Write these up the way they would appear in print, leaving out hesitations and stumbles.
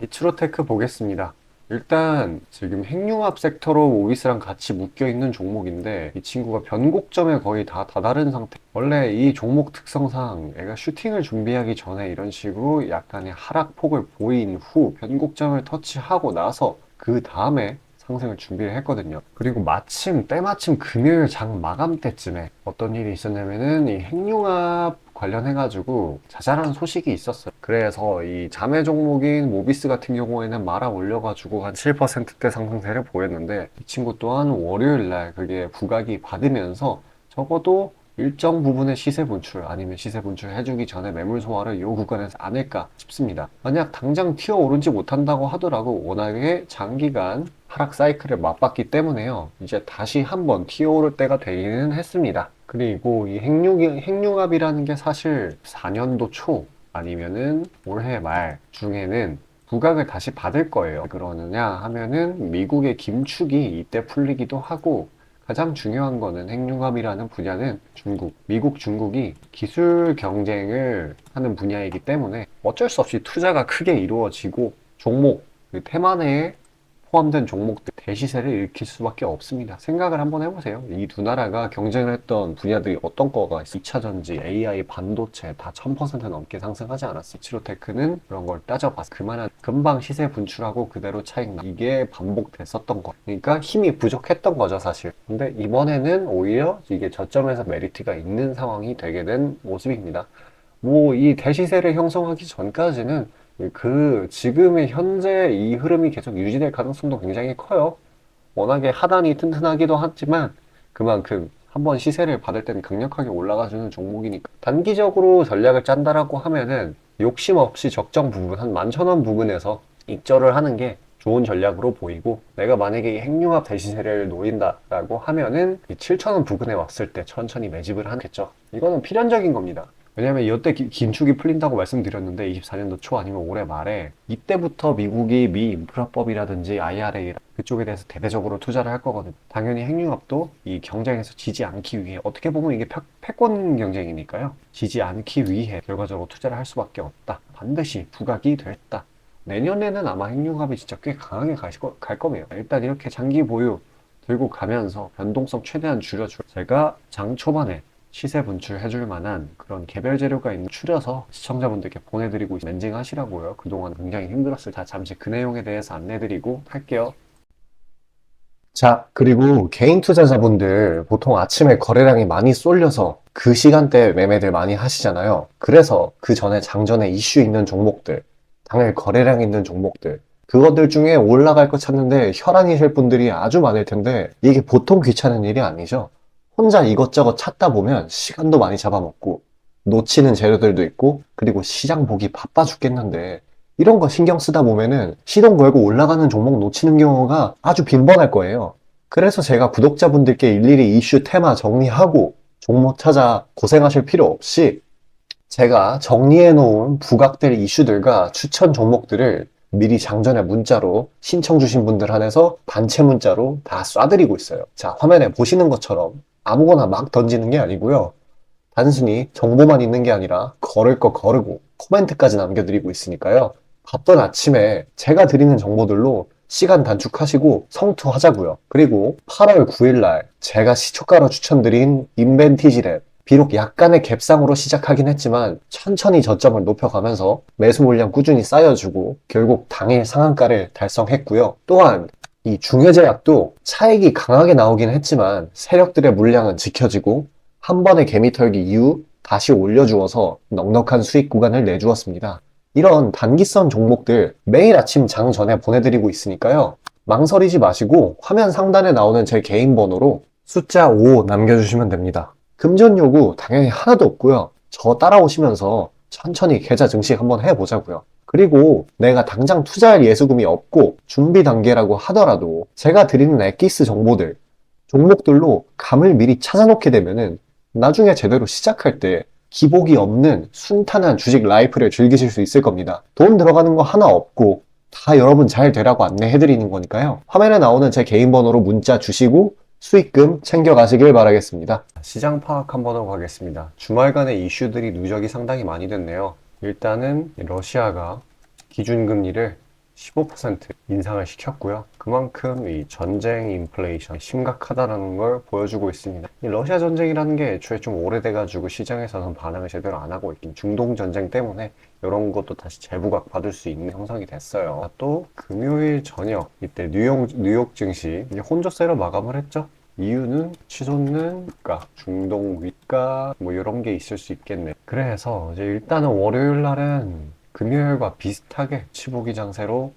비츠로테크 보겠습니다. 일단 지금 핵융합 섹터로 오비스랑 같이 묶여 있는 종목인데 이 친구가 변곡점에 거의 다 다다른 상태. 원래 이 종목 특성상 애가 슈팅을 준비하기 전에 이런 식으로 약간의 하락폭을 보인 후 변곡점을 터치하고 나서 그 다음에 상승을 준비를 했거든요. 그리고 때마침 금요일 장 마감 때쯤에 어떤 일이 있었냐면은 이 핵융합 관련해가지고 자잘한 소식이 있었어요. 그래서 이 자매 종목인 모비스 같은 경우에는 말아 올려가지고 한 7%대 상승세를 보였는데 이 친구 또한 월요일날 그게 부각이 받으면서 적어도 일정 부분의 시세 분출 아니면 시세 분출 해주기 전에 매물 소화를 이 구간에서 안 할까 싶습니다. 만약 당장 튀어오르지 못한다고 하더라도 워낙에 장기간 하락 사이클을 맛봤기 때문에요. 이제 다시 한번 튀어오를 때가 되기는 했습니다. 그리고 이 핵융합이라는 게 사실 4년도 초 아니면은 올해 말 중에는 부각을 다시 받을 거예요. 왜 그러느냐 하면은 미국의 긴축이 이때 풀리기도 하고 가장 중요한 거는 핵융합이라는 분야는 미국, 중국이 기술 경쟁을 하는 분야이기 때문에 어쩔 수 없이 투자가 크게 이루어지고 그 테마 내에 포함된 종목들 대시세를 일으킬 수밖에 없습니다. 생각을 한번 해보세요. 이 두 나라가 경쟁을 했던 분야들이 어떤 거가 있어? 2차 전지, AI, 반도체 다 1000% 넘게 상승하지 않았어. 치로테크는 그런 걸 따져봤어. 그만한 금방 시세 분출하고 그대로 차익 나. 이게 반복됐었던 거. 그러니까 힘이 부족했던 거죠, 사실. 근데 이번에는 오히려 이게 저점에서 메리트가 있는 상황이 되게 된 모습입니다. 뭐 이 대시세를 형성하기 전까지는 지금의 현재 이 흐름이 계속 유지될 가능성도 굉장히 커요. 워낙에 하단이 튼튼하기도 하지만 그만큼 한번 시세를 받을 때는 강력하게 올라가주는 종목이니까 단기적으로 전략을 짠다라고 하면은 욕심 없이 적정 부분 한 11,000원 부근에서 익절을 하는 게 좋은 전략으로 보이고 내가 만약에 이 핵융합 대시세를 노린다라고 하면은 이 7,000원 부근에 왔을 때 천천히 매집을 하겠죠. 이거는 필연적인 겁니다. 왜냐면 이때 긴축이 풀린다고 말씀드렸는데 24년도 초 아니면 올해 말에 이때부터 미국이 미 인프라법이라든지 IRA 그쪽에 대해서 대대적으로 투자를 할 거거든요. 당연히 핵융합도 이 경쟁에서 지지 않기 위해 어떻게 보면 이게 패권 경쟁이니까요. 지지 않기 위해 결과적으로 투자를 할 수밖에 없다. 반드시 부각이 됐다. 내년에는 아마 핵융합이 진짜 꽤 강하게 갈 거예요. 일단 이렇게 장기 보유 들고 가면서 변동성 최대한 줄여줄 제가 장 초반에 시세 분출해줄 만한 그런 개별 재료가 있는 추려서 시청자분들께 보내드리고 멘징 하시라고요. 그동안 굉장히 힘들었을 때 잠시 그 내용에 대해서 안내드리고 할게요. 자, 그리고 개인 투자자분들 보통 아침에 거래량이 많이 쏠려서 그 시간대에 매매들 많이 하시잖아요. 그래서 그 전에 장전에 이슈 있는 종목들, 당일 거래량 있는 종목들, 그것들 중에 올라갈 거 찾는데 혈안이실 분들이 아주 많을 텐데 이게 보통 귀찮은 일이 아니죠. 혼자 이것저것 찾다 보면 시간도 많이 잡아먹고 놓치는 재료들도 있고 그리고 시장 보기 바빠 죽겠는데 이런 거 신경 쓰다 보면은 시동 걸고 올라가는 종목 놓치는 경우가 아주 빈번할 거예요. 그래서 제가 구독자분들께 일일이 이슈 테마 정리하고 종목 찾아 고생하실 필요 없이 제가 정리해 놓은 부각될 이슈들과 추천 종목들을 미리 장전에 문자로 신청 주신 분들 한해서 단체 문자로 다 쏴드리고 있어요. 자, 화면에 보시는 것처럼 아무거나 막 던지는 게 아니고요. 단순히 정보만 있는 게 아니라 걸을 거 거르고 코멘트까지 남겨드리고 있으니까요. 바쁜 아침에 제가 드리는 정보들로 시간 단축하시고 성투하자고요. 그리고 8월 9일 날 제가 시초가로 추천드린 인벤티지랩 비록 약간의 갭상으로 시작하긴 했지만 천천히 저점을 높여가면서 매수 물량 꾸준히 쌓여주고 결국 당일 상한가를 달성했고요. 또한 이 중해제약도 차익이 강하게 나오긴 했지만 세력들의 물량은 지켜지고 한 번의 개미 털기 이후 다시 올려주어서 넉넉한 수익 구간을 내주었습니다. 이런 단기성 종목들 매일 아침 장 전에 보내드리고 있으니까요. 망설이지 마시고 화면 상단에 나오는 제 개인 번호로 숫자 5 남겨주시면 됩니다. 금전 요구 당연히 하나도 없고요. 저 따라오시면서 천천히 계좌 증식 한번 해보자고요. 그리고 내가 당장 투자할 예수금이 없고 준비 단계라고 하더라도 제가 드리는 엑기스 정보들, 종목들로 감을 미리 찾아놓게 되면은 나중에 제대로 시작할 때 기복이 없는 순탄한 주식 라이프를 즐기실 수 있을 겁니다. 돈 들어가는 거 하나 없고 다 여러분 잘 되라고 안내해드리는 거니까요. 화면에 나오는 제 개인 번호로 문자 주시고 수익금 챙겨가시길 바라겠습니다. 시장 파악 한번 하고 가겠습니다. 주말간의 이슈들이 누적이 상당히 많이 됐네요. 일단은 러시아가 기준금리를 15% 인상을 시켰고요. 그만큼 이 전쟁 인플레이션 심각하다는 걸 보여주고 있습니다. 이 러시아 전쟁이라는 게 애초에 좀 오래돼가지고 시장에서는 반응을 제대로 안 하고 있긴 중동 전쟁 때문에 이런 것도 다시 재부각 받을 수 있는 형성이 됐어요. 또 금요일 저녁 이때 뉴욕 증시 이제 혼조세로 마감을 했죠. 이유는 치솟는 가 중동 위가 뭐 이런 게 있을 수 있겠네. 그래서 이제 일단은 월요일 날은 금요일과 비슷하게 치보기 장세로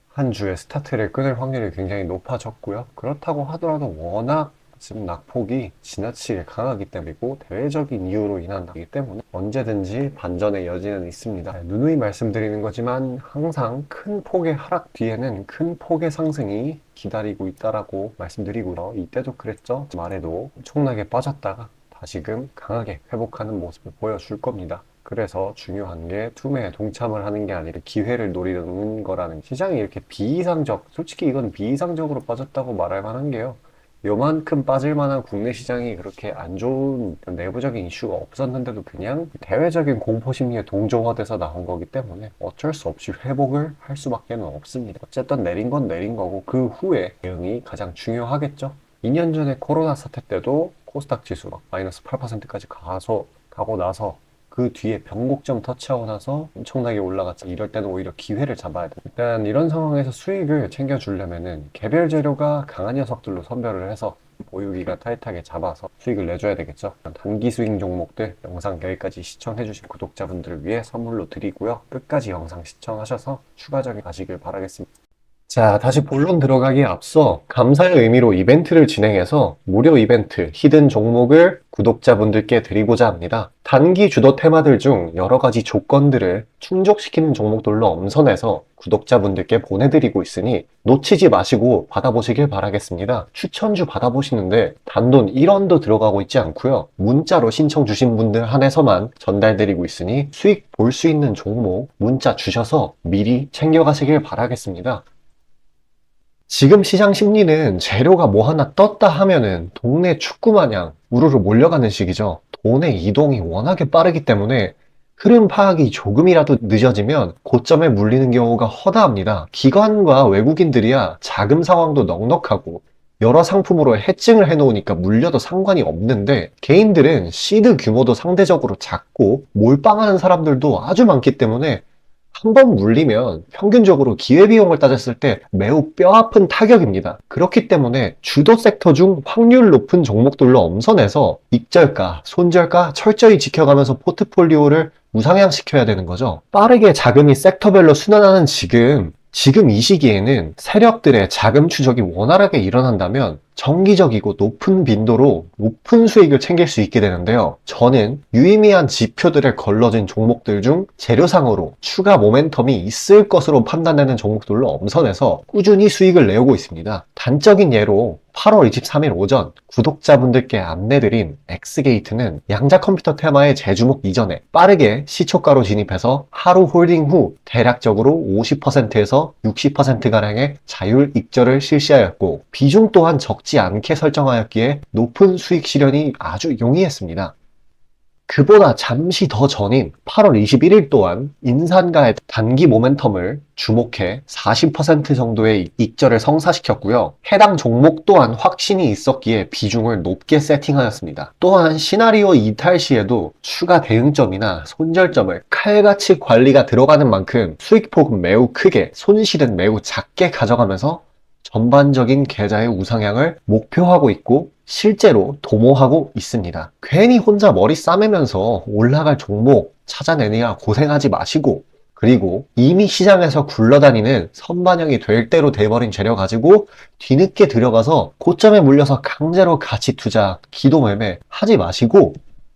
한 주의 스타트를 끊을 확률이 굉장히 높아졌고요. 그렇다고 하더라도 워낙 지금 낙폭이 지나치게 강하기 때문이고 대외적인 이유로 인한 거기 때문에 언제든지 반전의 여지는 있습니다. 누누이 말씀드리는 거지만 항상 큰 폭의 하락 뒤에는 큰 폭의 상승이 기다리고 있다라고 말씀드리고요. 이때도 그랬죠. 말에도 엄청나게 빠졌다가 다시금 강하게 회복하는 모습을 보여줄 겁니다. 그래서 중요한 게 투매에 동참을 하는 게 아니라 기회를 노리는 거라는 시장이 이렇게 솔직히 이건 비이상적으로 빠졌다고 말할 만한 게요. 요만큼 빠질 만한 국내 시장이 그렇게 안 좋은 내부적인 이슈가 없었는데도 그냥 대외적인 공포 심리에 동조화돼서 나온 거기 때문에 어쩔 수 없이 회복을 할 수밖에 없습니다. 어쨌든 내린 건 내린 거고 그 후에 대응이 가장 중요하겠죠. 2년 전에 코로나 사태 때도 코스닥 지수가 마이너스 8%까지 가고 나서 그 뒤에 변곡점 터치하고 나서 엄청나게 올라갔죠. 이럴 때는 오히려 기회를 잡아야 돼요. 일단 이런 상황에서 수익을 챙겨주려면은 개별 재료가 강한 녀석들로 선별을 해서 보유기가 타이트하게 잡아서 수익을 내줘야 되겠죠. 단기 스윙 종목들 영상 여기까지 시청해주신 구독자분들을 위해 선물로 드리고요. 끝까지 영상 시청하셔서 추가적인 가시길 바라겠습니다. 자, 다시 본론 들어가기에 앞서 감사의 의미로 이벤트를 진행해서 무료 이벤트, 히든 종목을 구독자분들께 드리고자 합니다. 단기 주도 테마들 중 여러 가지 조건들을 충족시키는 종목들로 엄선해서 구독자분들께 보내드리고 있으니 놓치지 마시고 받아보시길 바라겠습니다. 추천주 받아보시는데 단돈 1원도 들어가고 있지 않고요. 문자로 신청 주신 분들 한해서만 전달드리고 있으니 수익 볼 수 있는 종목 문자 주셔서 미리 챙겨가시길 바라겠습니다. 지금 시장 심리는 재료가 뭐 하나 떴다 하면은 동네 축구 마냥 우르르 몰려가는 시기죠. 돈의 이동이 워낙에 빠르기 때문에 흐름 파악이 조금이라도 늦어지면 고점에 물리는 경우가 허다합니다. 기관과 외국인들이야 자금 상황도 넉넉하고 여러 상품으로 해칭을 해놓으니까 물려도 상관이 없는데 개인들은 시드 규모도 상대적으로 작고 몰빵하는 사람들도 아주 많기 때문에 한 번 물리면 평균적으로 기회비용을 따졌을 때 매우 뼈아픈 타격입니다. 그렇기 때문에 주도 섹터 중 확률 높은 종목들로 엄선해서 익절가, 손절가 철저히 지켜가면서 포트폴리오를 우상향시켜야 되는 거죠. 빠르게 자금이 섹터별로 순환하는 지금 이 시기에는 세력들의 자금 추적이 원활하게 일어난다면 정기적이고 높은 빈도로 높은 수익을 챙길 수 있게 되는데요. 저는 유의미한 지표들에 걸러진 종목들 중 재료상으로 추가 모멘텀이 있을 것으로 판단되는 종목들로 엄선해서 꾸준히 수익을 내오고 있습니다. 단적인 예로 8월 23일 오전 구독자분들께 안내드린 엑스게이트는 양자 컴퓨터 테마의 재주목 이전에 빠르게 시초가로 진입해서 하루 홀딩 후 대략적으로 50%에서 60%가량의 자율 익절을 실시하였고 비중 또한 적지 않게 설정하였기에 높은 수익 실현이 아주 용이했습니다. 그보다 잠시 더 전인 8월 21일 또한 인산가의 단기 모멘텀을 주목해 40% 정도의 익절을 성사시켰고요. 해당 종목 또한 확신이 있었기에 비중을 높게 세팅하였습니다. 또한 시나리오 이탈 시에도 추가 대응점이나 손절점을 칼같이 관리가 들어가는 만큼 수익폭은 매우 크게, 손실은 매우 작게 가져가면서 전반적인 계좌의 우상향을 목표하고 있고 실제로 도모하고 있습니다. 괜히 혼자 머리 싸매면서 올라갈 종목 찾아내느라 고생하지 마시고 그리고 이미 시장에서 굴러다니는 선반영이 될 대로 돼버린 재료 가지고 뒤늦게 들어가서 고점에 물려서 강제로 가치 투자, 기도 매매 하지 마시고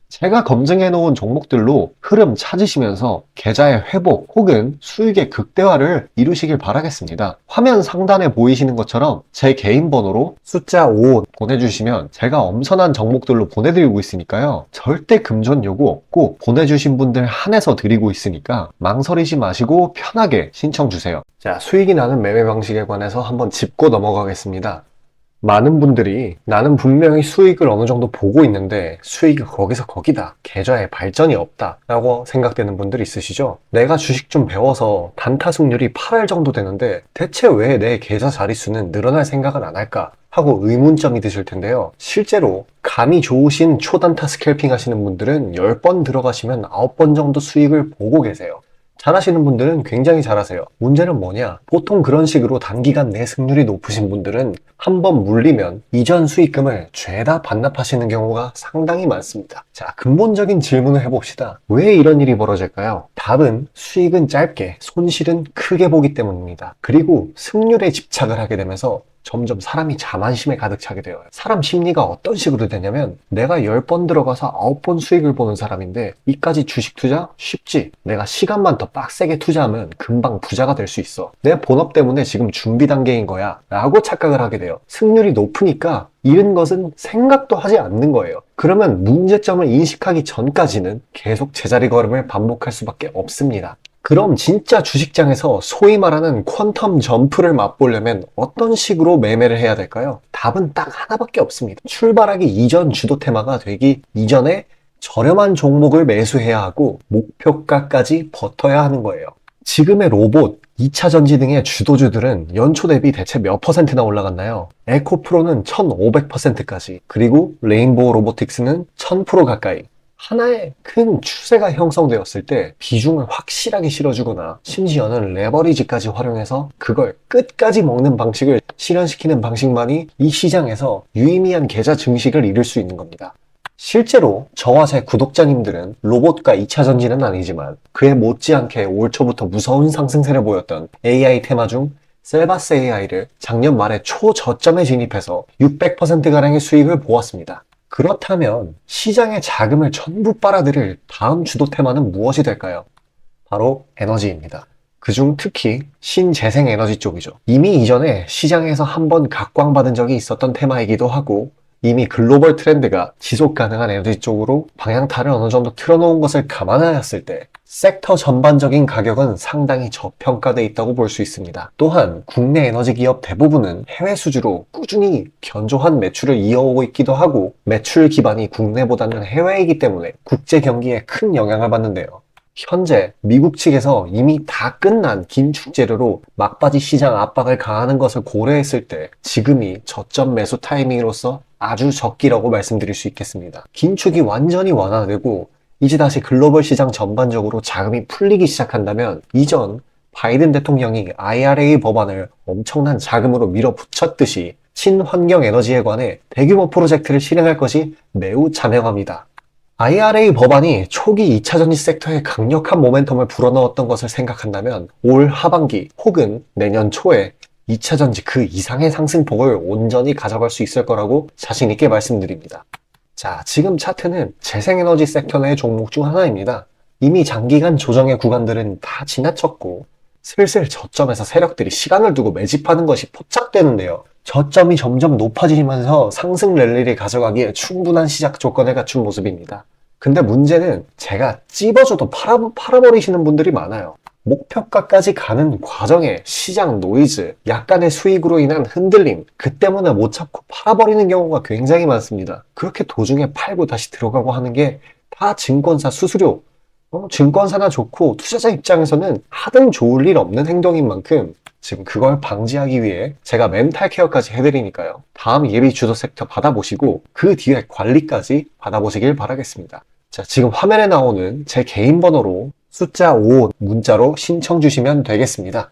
제가 검증해 놓은 종목들로 흐름 찾으시면서 계좌의 회복 혹은 수익의 극대화를 이루시길 바라겠습니다. 화면 상단에 보이시는 것처럼 제 개인 번호로 숫자 5 보내주시면 제가 엄선한 종목들로 보내드리고 있으니까요. 절대 금전 요구 없고 보내주신 분들 한해서 드리고 있으니까 망설이지 마시고 편하게 신청 주세요. 자, 수익이 나는 매매 방식에 관해서 한번 짚고 넘어가겠습니다. 많은 분들이 나는 분명히 수익을 어느 정도 보고 있는데 수익이 거기서 거기다. 계좌에 발전이 없다. 라고 생각되는 분들 있으시죠? 내가 주식 좀 배워서 단타 승률이 8할 정도 되는데 대체 왜 내 계좌 자릿수는 늘어날 생각을 안 할까? 하고 의문점이 드실 텐데요. 실제로 감이 좋으신 초단타 스캘핑 하시는 분들은 10번 들어가시면 9번 정도 수익을 보고 계세요. 잘하시는 분들은 굉장히 잘하세요. 문제는 뭐냐? 보통 그런 식으로 단기간 내 승률이 높으신 분들은 한번 물리면 이전 수익금을 죄다 반납하시는 경우가 상당히 많습니다. 자, 근본적인 질문을 해봅시다. 왜 이런 일이 벌어질까요? 답은 수익은 짧게, 손실은 크게 보기 때문입니다. 그리고 승률에 집착을 하게 되면서 점점 사람이 자만심에 가득 차게 돼요. 사람 심리가 어떤 식으로 되냐면 내가 10번 들어가서 9번 수익을 보는 사람인데 이까지 주식 투자? 쉽지. 내가 시간만 더 빡세게 투자하면 금방 부자가 될 수 있어. 내 본업 때문에 지금 준비 단계인 거야 라고 착각을 하게 돼요. 승률이 높으니까 잃은 것은 생각도 하지 않는 거예요. 그러면 문제점을 인식하기 전까지는 계속 제자리 걸음을 반복할 수밖에 없습니다. 그럼 진짜 주식장에서 소위 말하는 퀀텀 점프를 맛보려면 어떤 식으로 매매를 해야 될까요? 답은 딱 하나밖에 없습니다. 출발하기 이전 주도 테마가 되기 이전에 저렴한 종목을 매수해야 하고 목표가까지 버텨야 하는 거예요. 지금의 로봇, 2차 전지 등의 주도주들은 연초 대비 대체 몇 퍼센트나 올라갔나요? 에코프로는 1500%까지, 그리고 레인보우 로보틱스는 1000% 가까이. 하나의 큰 추세가 형성되었을 때 비중을 확실하게 실어주거나 심지어는 레버리지까지 활용해서 그걸 끝까지 먹는 방식을 실현시키는 방식만이 이 시장에서 유의미한 계좌 증식을 이룰 수 있는 겁니다. 실제로 저와 제 구독자님들은 로봇과 2차 전지는 아니지만 그에 못지않게 올 초부터 무서운 상승세를 보였던 AI 테마 중 셀바스 AI를 작년 말에 초저점에 진입해서 600%가량의 수익을 보았습니다. 그렇다면 시장의 자금을 전부 빨아들일 다음 주도 테마는 무엇이 될까요? 바로 에너지입니다. 그중 특히 신재생 에너지 쪽이죠. 이미 이전에 시장에서 한번 각광받은 적이 있었던 테마이기도 하고 이미 글로벌 트렌드가 지속 가능한 에너지 쪽으로 방향타를 어느 정도 틀어놓은 것을 감안하였을 때 섹터 전반적인 가격은 상당히 저평가되어 있다고 볼 수 있습니다. 또한 국내 에너지 기업 대부분은 해외 수주로 꾸준히 견조한 매출을 이어오고 있기도 하고 매출 기반이 국내보다는 해외이기 때문에 국제 경기에 큰 영향을 받는데요. 현재 미국 측에서 이미 다 끝난 긴축 재료로 막바지 시장 압박을 가하는 것을 고려했을 때 지금이 저점 매수 타이밍으로서 아주 적기라고 말씀드릴 수 있겠습니다. 긴축이 완전히 완화되고 이제 다시 글로벌 시장 전반적으로 자금이 풀리기 시작한다면 이전 바이든 대통령이 IRA 법안을 엄청난 자금으로 밀어붙였듯이 친환경 에너지에 관해 대규모 프로젝트를 실행할 것이 매우 자명합니다. IRA 법안이 초기 2차 전지 섹터에 강력한 모멘텀을 불어넣었던 것을 생각한다면 올 하반기 혹은 내년 초에 2차 전지 그 이상의 상승폭을 온전히 가져갈 수 있을 거라고 자신 있게 말씀드립니다. 자, 지금 차트는 재생에너지 섹터 내 종목 중 하나입니다. 이미 장기간 조정의 구간들은 다 지나쳤고 슬슬 저점에서 세력들이 시간을 두고 매집하는 것이 포착되는데요. 저점이 점점 높아지면서 상승 랠리를 가져가기에 충분한 시작 조건을 갖춘 모습입니다. 근데 문제는 제가 찝어줘도 팔아버리시는 분들이 많아요. 목표가까지 가는 과정에 시장 노이즈, 약간의 수익으로 인한 흔들림, 그 때문에 못 참고 팔아버리는 경우가 굉장히 많습니다. 그렇게 도중에 팔고 다시 들어가고 하는 게 다 증권사 수수료, 증권사나 좋고 투자자 입장에서는 하등 좋을 일 없는 행동인 만큼 지금 그걸 방지하기 위해 제가 멘탈 케어까지 해드리니까요. 다음 예비 주도 섹터 받아보시고 그 뒤에 관리까지 받아보시길 바라겠습니다. 자, 지금 화면에 나오는 제 개인 번호로 숫자 5 문자로 신청 주시면 되겠습니다.